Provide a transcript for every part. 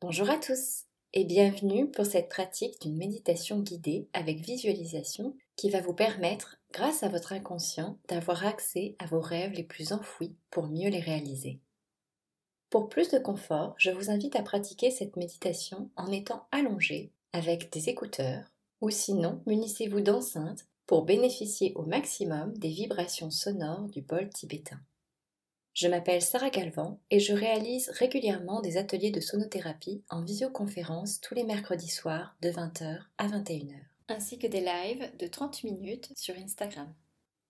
Bonjour à tous et bienvenue pour cette pratique d'une méditation guidée avec visualisation qui va vous permettre, grâce à votre inconscient, d'avoir accès à vos rêves les plus enfouis pour mieux les réaliser. Pour plus de confort, je vous invite à pratiquer cette méditation en étant allongé avec des écouteurs ou sinon munissez-vous d'enceintes pour bénéficier au maximum des vibrations sonores du bol tibétain. Je m'appelle Sarah Galvan et je réalise régulièrement des ateliers de sonothérapie en visioconférence tous les mercredis soirs de 20h à 21h, ainsi que des lives de 30 minutes sur Instagram.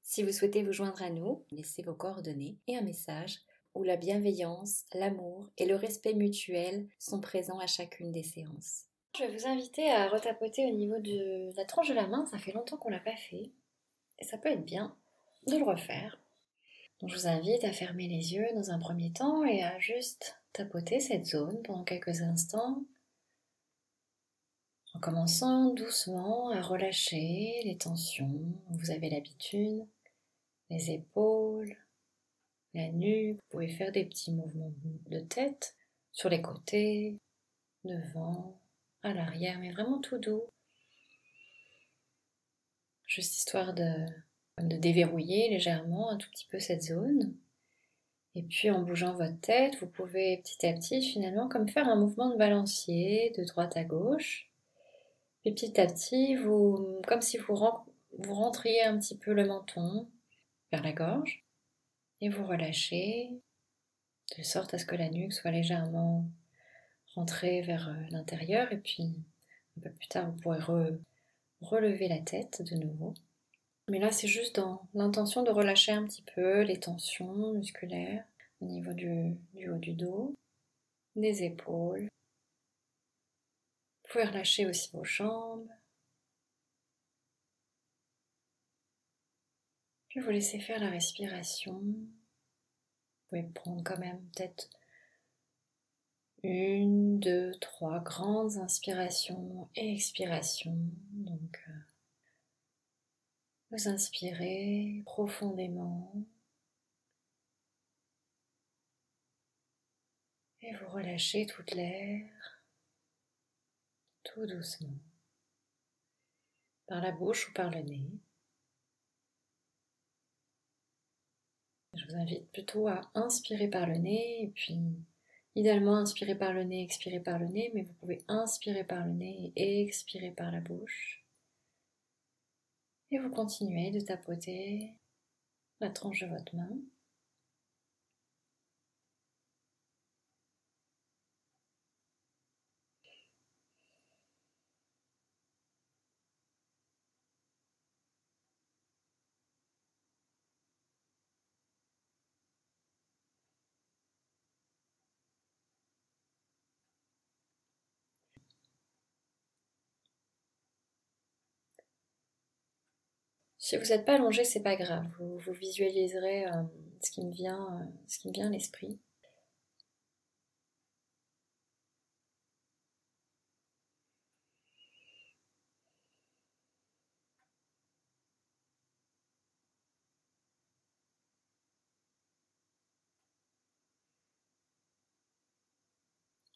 Si vous souhaitez vous joindre à nous, laissez vos coordonnées et un message où la bienveillance, l'amour et le respect mutuel sont présents à chacune des séances. Je vais vous inviter à retapoter au niveau de la tranche de la main, ça fait longtemps qu'on ne l'a pas fait et ça peut être bien de le refaire. Donc je vous invite à fermer les yeux dans un premier temps et à juste tapoter cette zone pendant quelques instants, en commençant doucement à relâcher les tensions. Vous avez l'habitude, les épaules, la nuque. Vous pouvez faire des petits mouvements de tête sur les côtés, devant, à l'arrière, mais vraiment tout doux. Juste histoire de déverrouiller légèrement un tout petit peu cette zone. Et puis en bougeant votre tête, vous pouvez petit à petit finalement comme faire un mouvement de balancier de droite à gauche. Et petit à petit, comme si vous rentriez un petit peu le menton vers la gorge et vous relâchez de sorte à ce que la nuque soit légèrement rentrée vers l'intérieur. Et puis un peu plus tard, vous pourrez relever la tête de nouveau. Mais là, c'est juste dans l'intention de relâcher un petit peu les tensions musculaires au niveau du haut du dos, des épaules. Vous pouvez relâcher aussi vos jambes. Puis vous laissez faire la respiration. Vous pouvez prendre quand même peut-être 1, 2, 3 grandes inspirations et expirations. Donc, vous inspirez profondément et vous relâchez toute l'air, tout doucement, par la bouche ou par le nez. Je vous invite plutôt à inspirer par le nez et puis idéalement inspirer par le nez, expirer par le nez, mais vous pouvez inspirer par le nez et expirer par la bouche. Et vous continuez de tapoter la tranche de votre main. Si vous n'êtes pas allongé, c'est pas grave. Vous visualiserez ce qui me vient à l'esprit.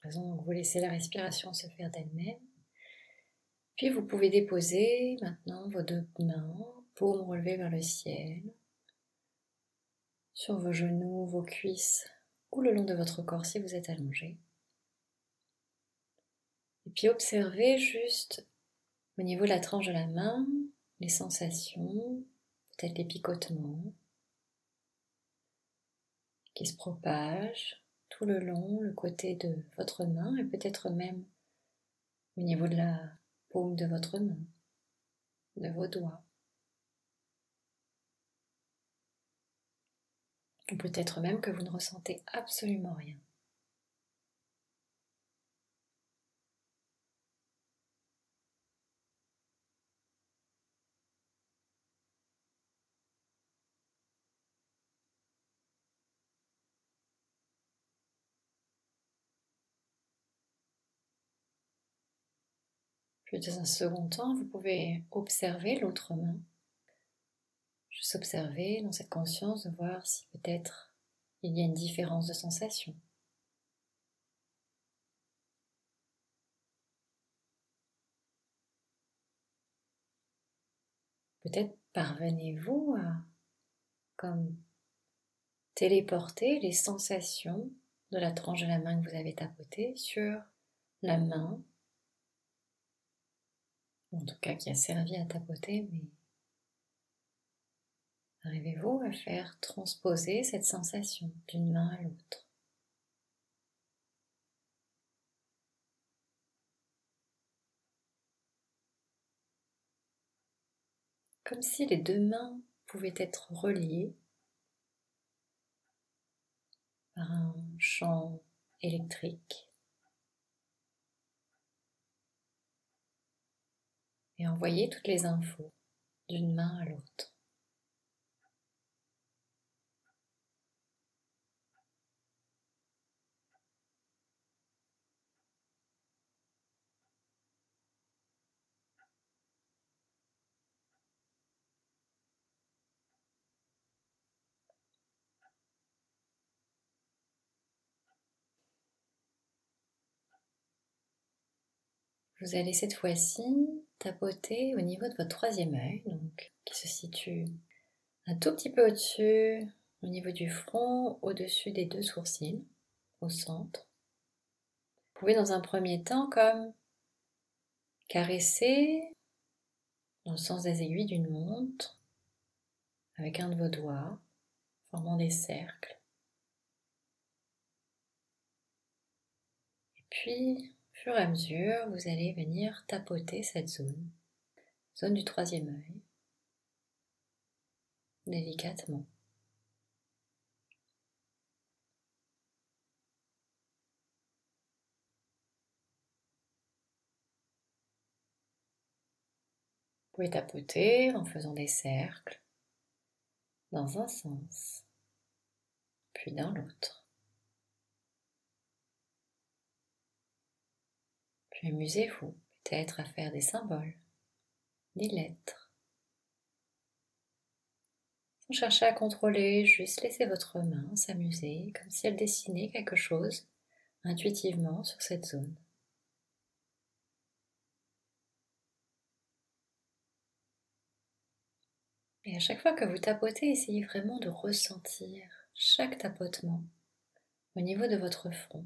Vous laissez la respiration se faire d'elle-même. Puis vous pouvez déposer maintenant vos deux mains, paumes relevées vers le ciel, sur vos genoux, vos cuisses ou le long de votre corps si vous êtes allongé. Et puis observez juste au niveau de la tranche de la main, les sensations, peut-être les picotements qui se propagent tout le long, le côté de votre main et peut-être même au niveau de la paume de votre main, de vos doigts. Ou peut-être même que vous ne ressentez absolument rien. Puis dans un second temps, vous pouvez observer l'autre main. Juste observer dans cette conscience de voir si peut-être il y a une différence de sensation. Peut-être parvenez-vous à comme téléporter les sensations de la tranche de la main que vous avez tapotée sur la main, en tout cas qui a servi à tapoter, mais arrivez-vous à faire transposer cette sensation d'une main à l'autre? Comme si les deux mains pouvaient être reliées par un champ électrique et envoyer toutes les infos d'une main à l'autre. Vous allez cette fois-ci tapoter au niveau de votre troisième œil, donc qui se situe un tout petit peu au-dessus, au niveau du front, au-dessus des deux sourcils, au centre. Vous pouvez dans un premier temps comme caresser dans le sens des aiguilles d'une montre avec un de vos doigts, formant des cercles. Et puis, au fur et à mesure, vous allez venir tapoter cette zone du troisième œil, délicatement. Vous pouvez tapoter en faisant des cercles dans un sens, puis dans l'autre. Puis amusez-vous peut-être à faire des symboles, des lettres. Sans chercher à contrôler, juste laissez votre main s'amuser comme si elle dessinait quelque chose intuitivement sur cette zone. Et à chaque fois que vous tapotez, essayez vraiment de ressentir chaque tapotement au niveau de votre front.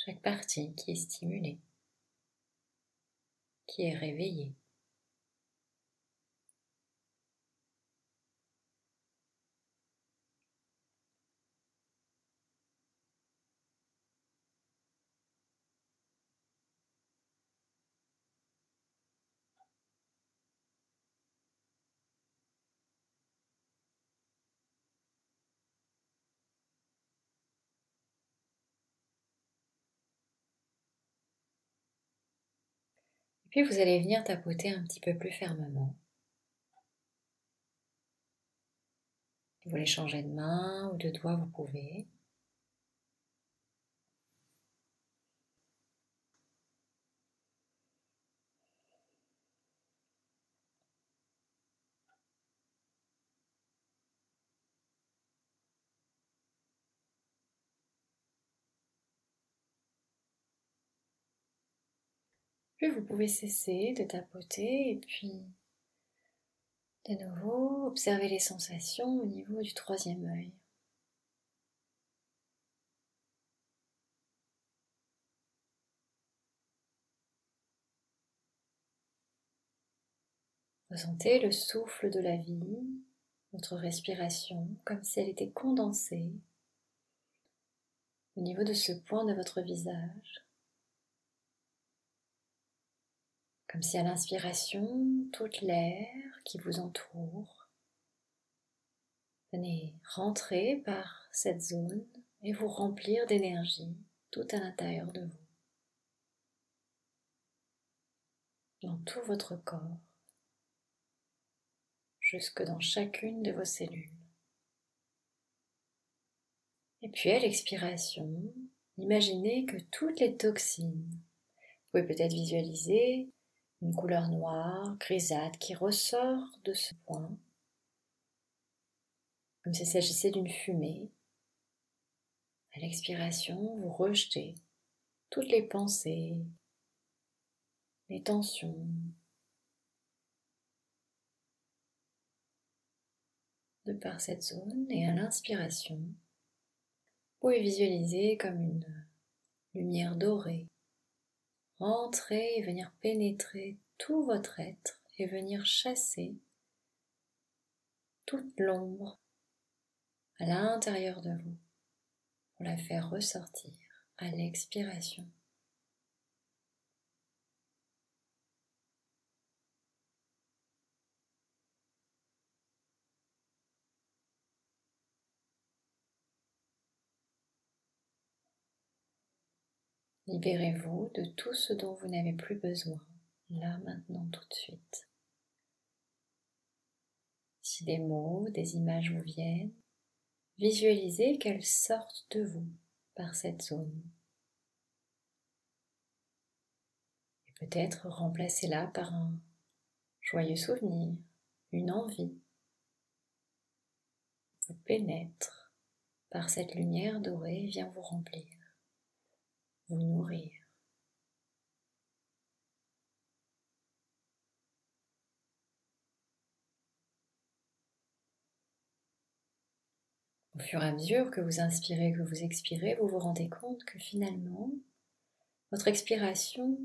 Chaque partie qui est stimulée, qui est réveillée. Et puis vous allez venir tapoter un petit peu plus fermement. Vous voulez changer de main ou de doigt, vous pouvez. Puis vous pouvez cesser de tapoter et puis de nouveau observer les sensations au niveau du troisième œil. Ressentez le souffle de la vie, votre respiration, comme si elle était condensée au niveau de ce point de votre visage. Comme si à l'inspiration, toute l'air qui vous entoure venait rentrer par cette zone et vous remplir d'énergie tout à l'intérieur de vous, dans tout votre corps, jusque dans chacune de vos cellules. Et puis à l'expiration, imaginez que toutes les toxines, vous pouvez peut-être visualiser une couleur noire, grisâtre qui ressort de ce point, comme s'il s'agissait d'une fumée. À l'expiration, vous rejetez toutes les pensées, les tensions, de par cette zone et à l'inspiration, vous pouvez visualiser comme une lumière dorée rentrer et venir pénétrer tout votre être et venir chasser toute l'ombre à l'intérieur de vous pour la faire ressortir à l'expiration. Libérez-vous de tout ce dont vous n'avez plus besoin, là, maintenant, tout de suite. Si des mots, des images vous viennent, visualisez qu'elles sortent de vous par cette zone. Et peut-être remplacez-la par un joyeux souvenir, une envie. Vous pénètre par cette lumière dorée et vient vous remplir, vous nourrir. Au fur et à mesure que vous inspirez, que vous expirez, vous vous rendez compte que finalement, votre expiration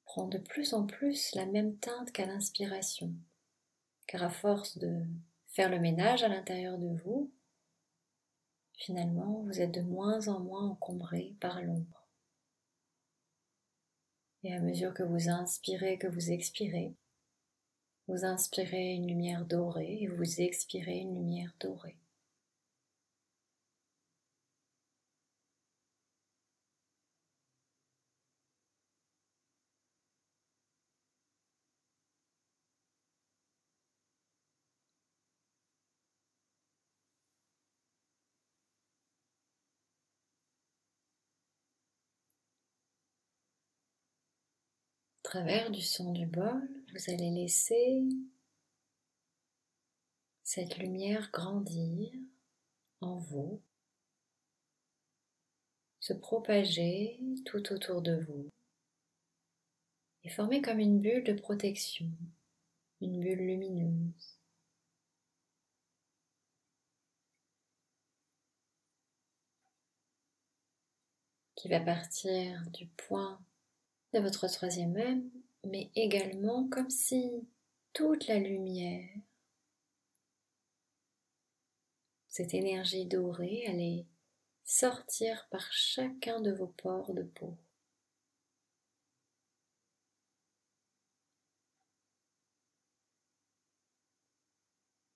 prend de plus en plus la même teinte qu'à l'inspiration. Car à force de faire le ménage à l'intérieur de vous, finalement, vous êtes de moins en moins encombré par l'ombre. Et à mesure que vous inspirez, que vous expirez, vous inspirez une lumière dorée et vous expirez une lumière dorée. Au travers du son du bol, vous allez laisser cette lumière grandir en vous, se propager tout autour de vous et former comme une bulle de protection, une bulle lumineuse. Qui va partir du point de votre troisième œil, mais également comme si toute la lumière, cette énergie dorée, allait sortir par chacun de vos pores de peau.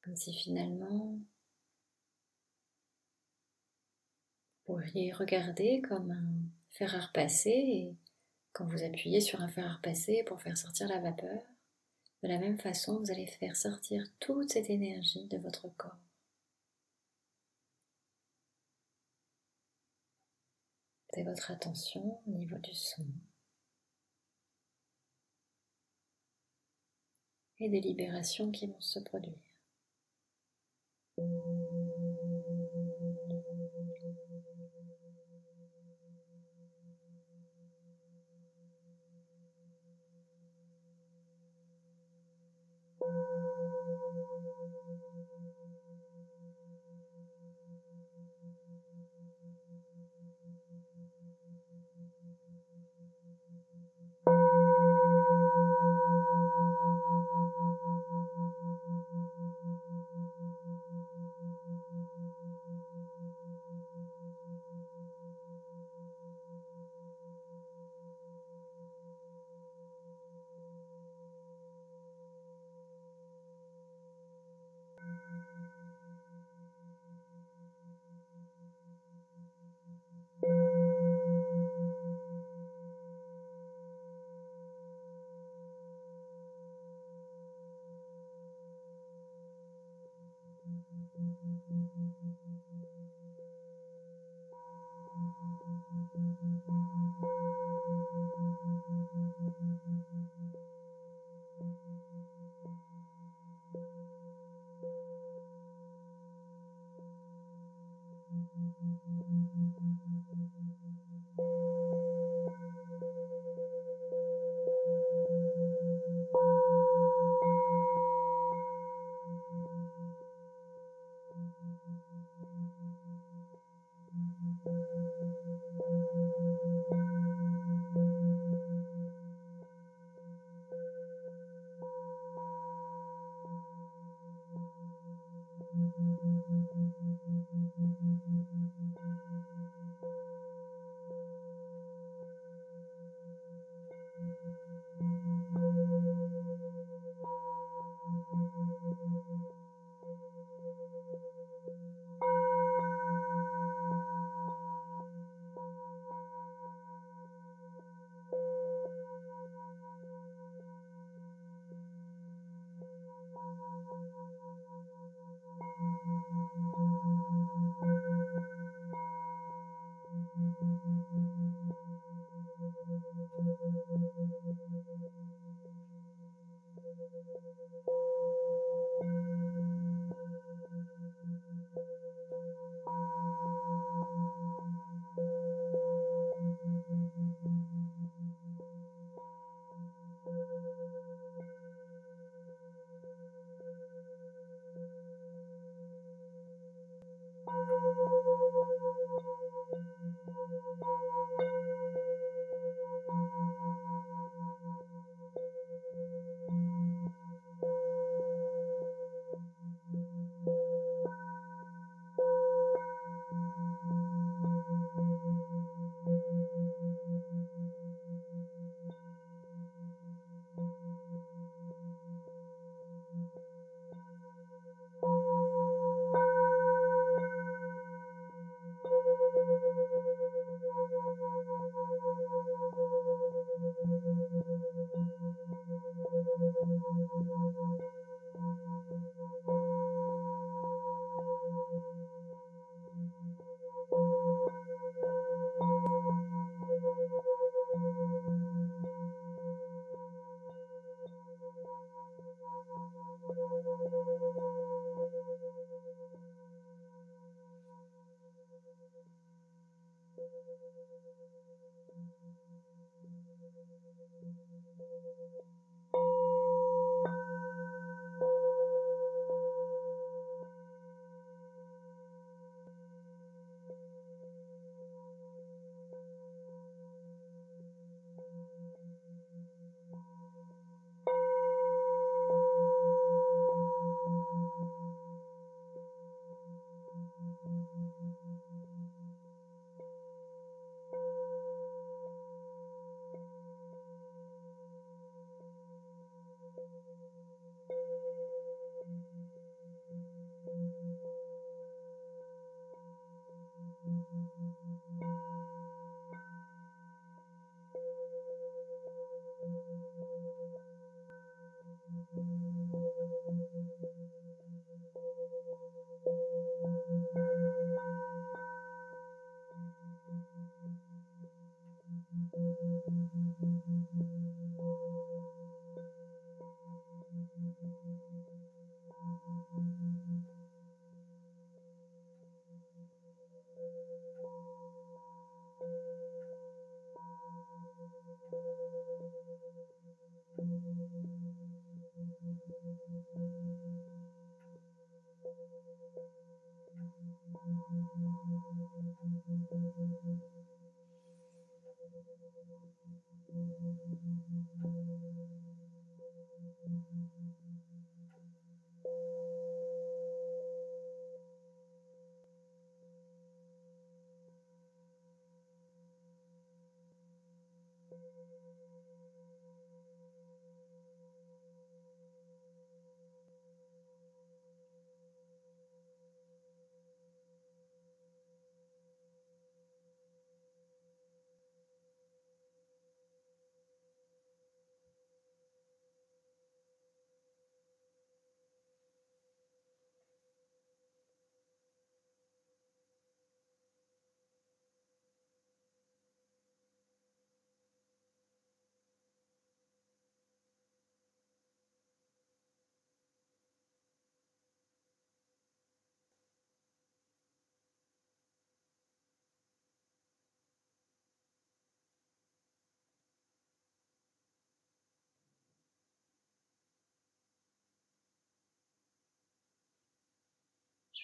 Comme si finalement, vous pourriez regarder comme un fer à repasser et quand vous appuyez sur un fer à repasser pour faire sortir la vapeur, de la même façon, vous allez faire sortir toute cette énergie de votre corps. Portez votre attention au niveau du son et des libérations qui vont se produire. Je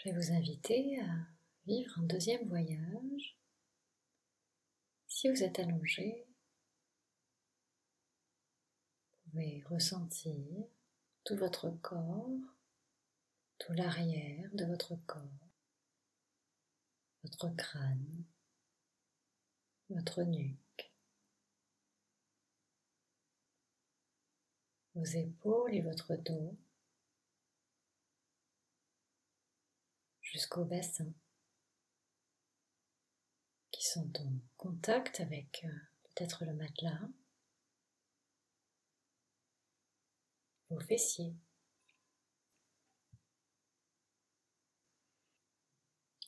vais vous inviter à vivre un deuxième voyage Si vous êtes allongé, vous pouvez ressentir tout votre corps, tout l'arrière de votre corps, votre crâne, votre nuque, vos épaules et votre dos, jusqu'au bassin, qui sont en contact avec peut-être le matelas, vos fessiers,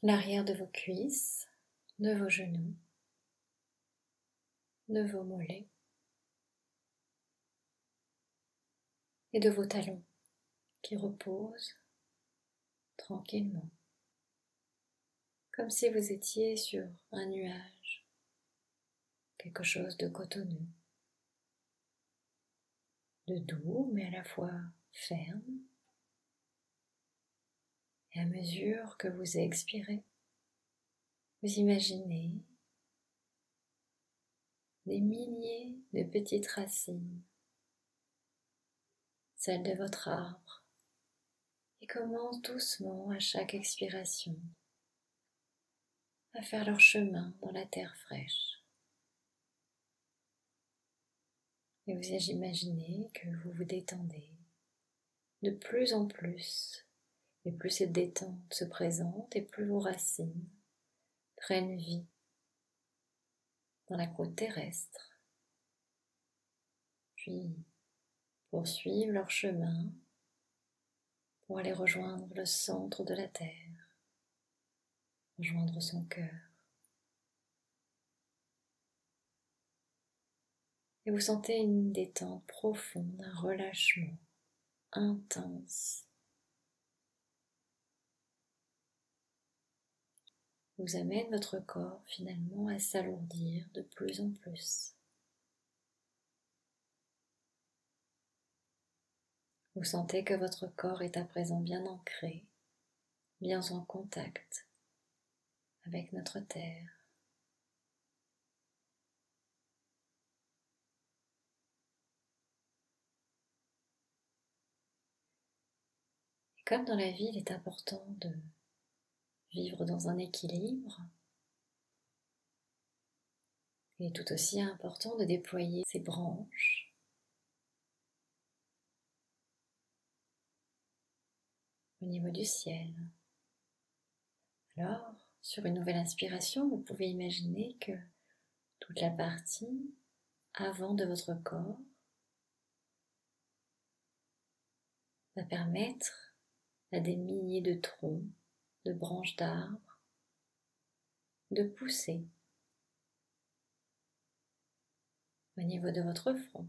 l'arrière de vos cuisses, de vos genoux, de vos mollets et de vos talons qui reposent tranquillement, comme si vous étiez sur un nuage, quelque chose de cotonneux, de doux mais à la fois ferme. Et à mesure que vous expirez, vous imaginez des milliers de petites racines, celles de votre arbre, qui commencent doucement à chaque expiration à faire leur chemin dans la terre fraîche. Et vous imaginez que vous vous détendez de plus en plus, et plus cette détente se présente, et plus vos racines prennent vie dans la croûte terrestre, puis poursuivent leur chemin pour aller rejoindre le centre de la terre, rejoindre son cœur. Et vous sentez une détente profonde, un relâchement intense. Vous amène votre corps finalement à s'alourdir de plus en plus. Vous sentez que votre corps est à présent bien ancré, bien en contact avec notre terre. Et comme dans la vie, il est important de vivre dans un équilibre, il est tout aussi important de déployer ses branches au niveau du ciel. Alors, sur une nouvelle inspiration, vous pouvez imaginer que toute la partie avant de votre corps va permettre à des milliers de troncs, de branches d'arbres, de pousser au niveau de votre front,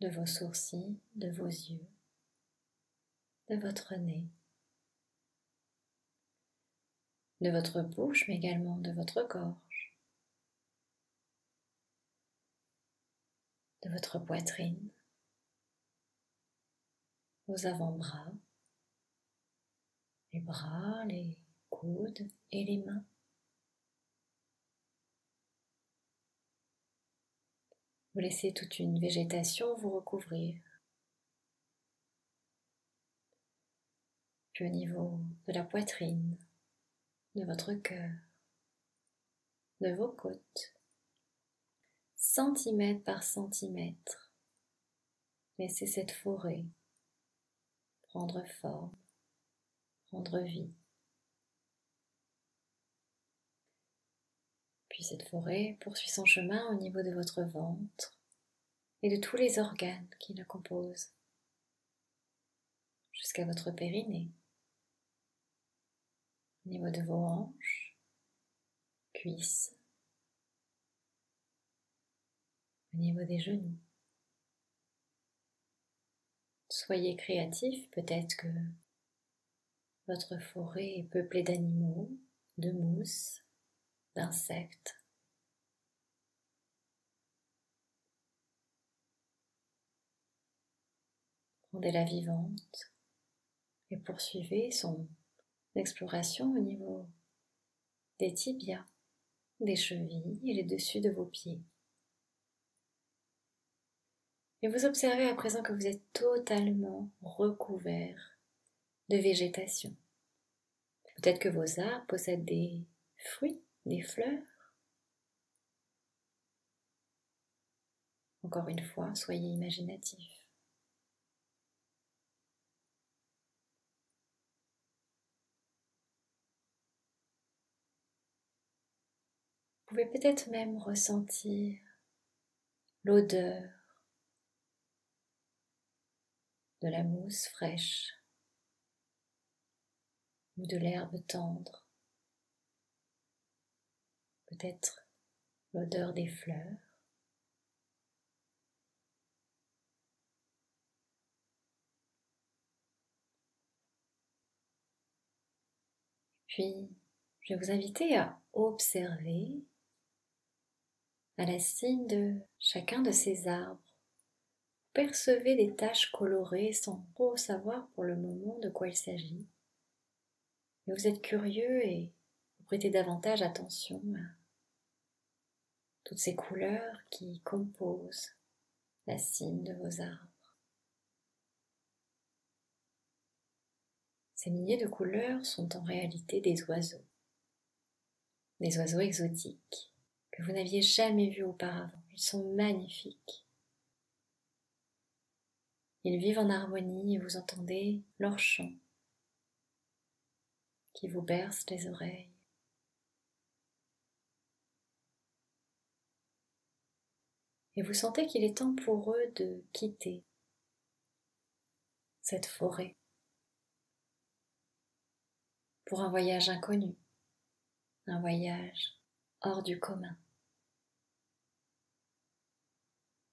de vos sourcils, de vos yeux, de votre nez, de votre bouche, mais également de votre gorge, de votre poitrine, vos avant-bras, les bras, les coudes et les mains. Vous laissez toute une végétation vous recouvrir. Puis au niveau de la poitrine, de votre cœur, de vos côtes, centimètre par centimètre, laissez cette forêt prendre forme, prendre vie. Puis cette forêt poursuit son chemin au niveau de votre ventre et de tous les organes qui le composent, jusqu'à votre périnée, au niveau de vos hanches, cuisses, au niveau des genoux. Soyez créatif, peut-être que votre forêt est peuplée d'animaux, de mousses, d'insectes. Rendez-la vivante et poursuivez son exploration au niveau des tibias, des chevilles et les dessus de vos pieds. Et vous observez à présent que vous êtes totalement recouvert de végétation. Peut-être que vos arbres possèdent des fruits, des fleurs. Encore une fois, soyez imaginatif. Vous pouvez peut-être même ressentir l'odeur de la mousse fraîche ou de l'herbe tendre, peut-être l'odeur des fleurs. Puis, je vais vous inviter à observer à la cime de chacun de ces arbres. Vous percevez des taches colorées sans trop savoir pour le moment de quoi il s'agit. Mais vous êtes curieux et vous prêtez davantage attention à toutes ces couleurs qui composent la cime de vos arbres. Ces milliers de couleurs sont en réalité des oiseaux exotiques que vous n'aviez jamais vus auparavant. Ils sont magnifiques. Ils vivent en harmonie et vous entendez leur chant qui vous berce les oreilles. Et vous sentez qu'il est temps pour eux de quitter cette forêt pour un voyage inconnu, un voyage hors du commun.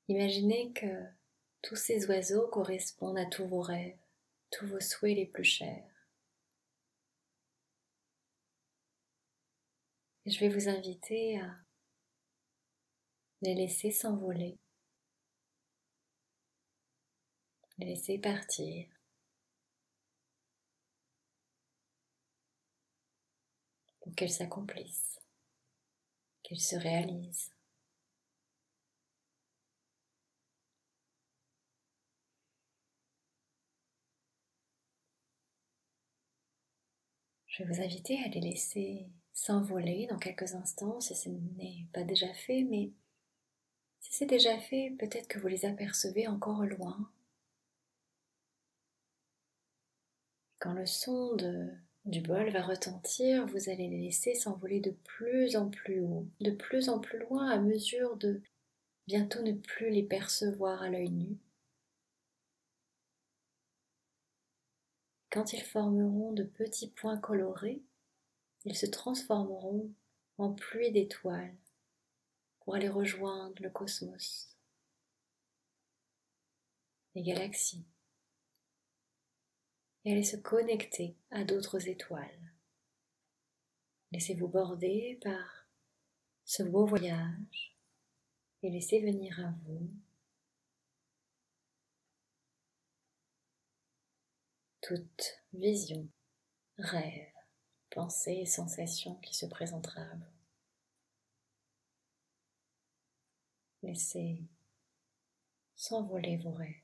Imaginez que tous ces oiseaux correspondent à tous vos rêves, tous vos souhaits les plus chers. Et je vais vous inviter à les laisser s'envoler, les laisser partir. Pour qu'elles s'accomplissent, qu'elles se réalisent. Je vais vous inviter à les laisser s'envoler dans quelques instants si ce n'est pas déjà fait, mais si c'est déjà fait, peut-être que vous les apercevez encore au loin. Quand le son du bol va retentir, vous allez les laisser s'envoler de plus en plus haut, de plus en plus loin à mesure de bientôt ne plus les percevoir à l'œil nu. Quand ils formeront de petits points colorés, ils se transformeront en pluie d'étoiles pour aller rejoindre le cosmos, les galaxies, et aller se connecter à d'autres étoiles. Laissez-vous border par ce beau voyage et laissez venir à vous toute vision, rêve, pensée et sensation qui se présentera à vous. Laissez s'envoler vos rêves.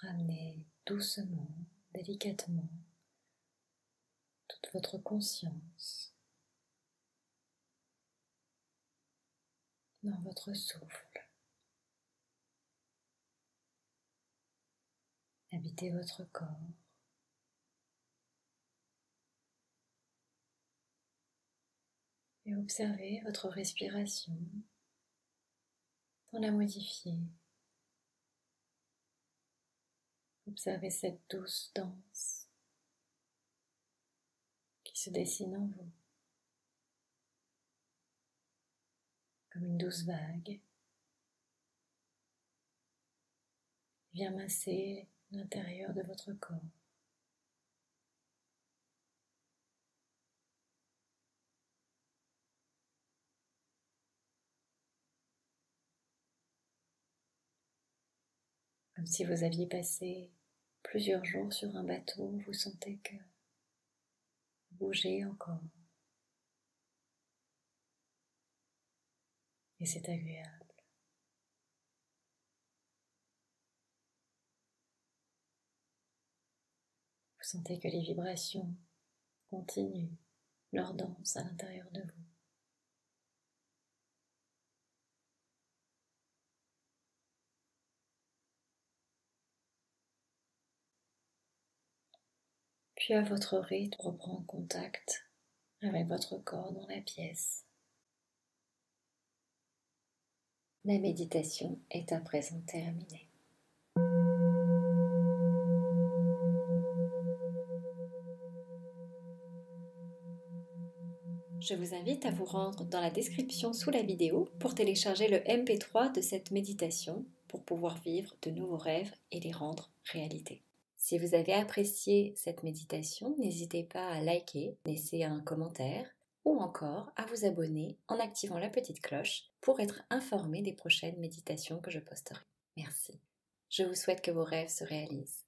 Ramenez doucement, délicatement, toute votre conscience dans votre souffle. Habitez votre corps. Et observez votre respiration sans la modifier. Observez cette douce danse qui se dessine en vous, comme une douce vague qui vient masser l'intérieur de votre corps. Comme si vous aviez passé plusieurs jours sur un bateau, vous sentez que vous bougez encore. Et c'est agréable. Vous sentez que les vibrations continuent leur danse à l'intérieur de vous. Puis à votre rythme, reprend contact avec votre corps dans la pièce. La méditation est à présent terminée. Je vous invite à vous rendre dans la description sous la vidéo pour télécharger le MP3 de cette méditation pour pouvoir vivre de nouveaux rêves et les rendre réalité. Si vous avez apprécié cette méditation, n'hésitez pas à liker, laisser un commentaire ou encore à vous abonner en activant la petite cloche pour être informé des prochaines méditations que je posterai. Merci. Je vous souhaite que vos rêves se réalisent.